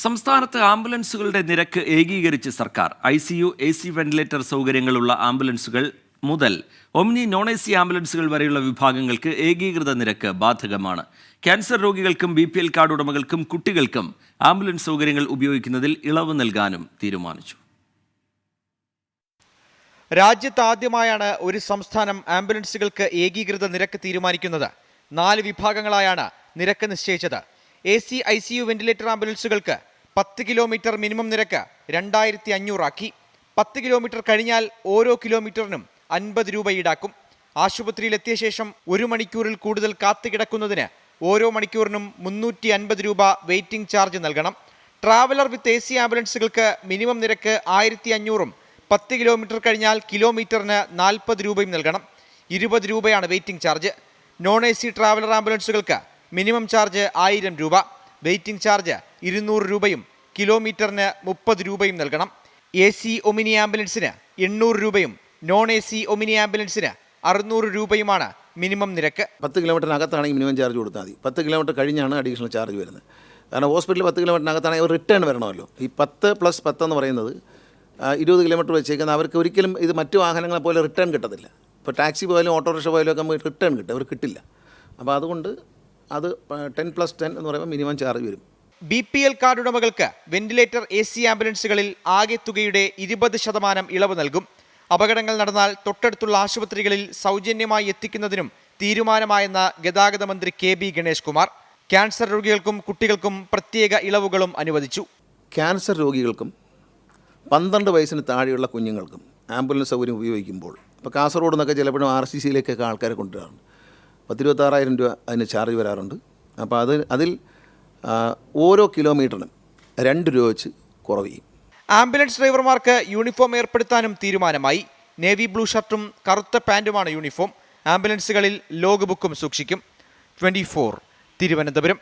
സംസ്ഥാനത്ത് ആംബുലൻസുകളുടെ നിരക്ക് ഏകീകരിച്ച് സർക്കാർ. ICU, AC വെന്റിലേറ്റർ സൗകര്യങ്ങളുള്ള ആംബുലൻസുകൾ മുതൽ ഒമ്നി നോൺ AC ആംബുലൻസുകൾ വരെയുള്ള വിഭാഗങ്ങൾക്ക് ഏകീകൃത നിരക്ക് ബാധകമാണ്. ക്യാൻസർ രോഗികൾക്കും BPL കാർഡ് ഉടമകൾക്കും കുട്ടികൾക്കും ആംബുലൻസ് സൗകര്യങ്ങൾ ഉപയോഗിക്കുന്നതിൽ ഇളവ് നൽകാനും തീരുമാനിച്ചു. രാജ്യത്ത് ആദ്യമായാണ് ഒരു സംസ്ഥാനം ആംബുലൻസുകൾക്ക് ഏകീകൃത നിരക്ക് തീരുമാനിക്കുന്നത്. 4 വിഭാഗങ്ങളായാണ് നിരക്ക് നിശ്ചയിച്ചത്. AC, ICU വെന്റിലേറ്റർ ആംബുലൻസുകൾക്ക് 10 കിലോമീറ്റർ മിനിമം നിരക്ക് 2500 ആക്കി. 10 കിലോമീറ്റർ കഴിഞ്ഞാൽ ഓരോ കിലോമീറ്ററിനും 50 രൂപ ഈടാക്കും. ആശുപത്രിയിൽ എത്തിയ ശേഷം 1 മണിക്കൂറിൽ കൂടുതൽ കാത്തുകിടക്കുന്നതിന് ഓരോ മണിക്കൂറിനും 350 രൂപ വെയിറ്റിംഗ് ചാർജ് നൽകണം. ട്രാവലർ വിത്ത് AC ആംബുലൻസുകൾക്ക് മിനിമം നിരക്ക് 1500-ഉം 10 കിലോമീറ്റർ കഴിഞ്ഞാൽ കിലോമീറ്ററിന് 40 രൂപയും നൽകണം. 20 രൂപയാണ് waiting charge. Non AC traveller ആംബുലൻസുകൾക്ക് മിനിമം ചാർജ് 1000 രൂപ, വെയിറ്റിംഗ് ചാർജ് 200 രൂപയും കിലോമീറ്ററിന് 30 രൂപയും നൽകണം. AC ഒമിനി ആംബുലൻസിന് 800 രൂപയും നോൺ AC ഒമിനി ആംബുലൻസിന് 600 രൂപയുമാണ് മിനിമം നിരക്ക്. 10 കിലോമീറ്ററിനകത്താണെങ്കിൽ മിനിമം ചാർജ് കൊടുത്താൽ മതി. 10 കിലോമീറ്റർ കഴിഞ്ഞാണ് അഡീഷണൽ ചാർജ് വരുന്നത്. കാരണം ഹോസ്പിറ്റലിൽ 10 കിലോമീറ്ററിനകത്താണെങ്കിൽ ഒരു റിട്ടേൺ വരണമല്ലോ. ഈ 10+10 എന്ന് പറയുന്നത് 20 കിലോമീറ്റർ വെച്ചേക്കുന്നത് അവർക്ക് ഒരിക്കലും ഇത് മറ്റു വാഹനങ്ങളെ പോലെ റിട്ടേൺ കിട്ടത്തില്ല. ഇപ്പോൾ ടാക്സി പോയാലും ഓട്ടോറിക്ഷ പോയാലും ഒക്കെ നമുക്ക് റിട്ടേൺ കിട്ടും, അവർ കിട്ടില്ല. അപ്പോൾ അതുകൊണ്ട് അത് 10+10 എന്ന് പറയുമ്പോൾ മിനിമം ചാർജ് വരും. BPL കാർഡ് ഉടമകൾക്ക് വെന്റിലേറ്റർ AC ആംബുലൻസുകളിൽ ആകെ തുകയുടെ 20% ഇളവ് നൽകും. അപകടങ്ങൾ നടന്നാൽ തൊട്ടടുത്തുള്ള ആശുപത്രികളിൽ സൗജന്യമായി എത്തിക്കുന്നതിനും തീരുമാനമായെന്ന് ഗതാഗത മന്ത്രി KB ഗണേഷ് കുമാർ. ക്യാൻസർ രോഗികൾക്കും കുട്ടികൾക്കും പ്രത്യേക ഇളവുകളും അനുവദിച്ചു. ക്യാൻസർ രോഗികൾക്കും 12 വയസ്സിന് താഴെയുള്ള കുഞ്ഞുങ്ങൾക്കും ആംബുലൻസ് സൗകര്യം ഉപയോഗിക്കുമ്പോൾ ഇപ്പോൾ കാസർഗോഡ് നിന്നൊക്കെ ചിലപ്പോഴും RCCയിലേക്കൊക്കെ ആൾക്കാരെ കൊണ്ടുവരാറുണ്ട്. 26,000 രൂപ അതിന് ചാർജ് വരാറുണ്ട്. അപ്പോൾ അതിൽ ഓരോ കിലോമീറ്ററിനും 2 രൂപ വെച്ച് കുറവ് ചെയ്യും. ആംബുലൻസ് ഡ്രൈവർമാർക്ക് യൂണിഫോം ഏർപ്പെടുത്താനും തീരുമാനമായി. നേവി ബ്ലൂ ഷർട്ടും കറുത്ത പാൻറ്റുമാണ് യൂണിഫോം. ആംബുലൻസുകളിൽ ലോഗ് ബുക്കും സൂക്ഷിക്കും. 24 തിരുവനന്തപുരം.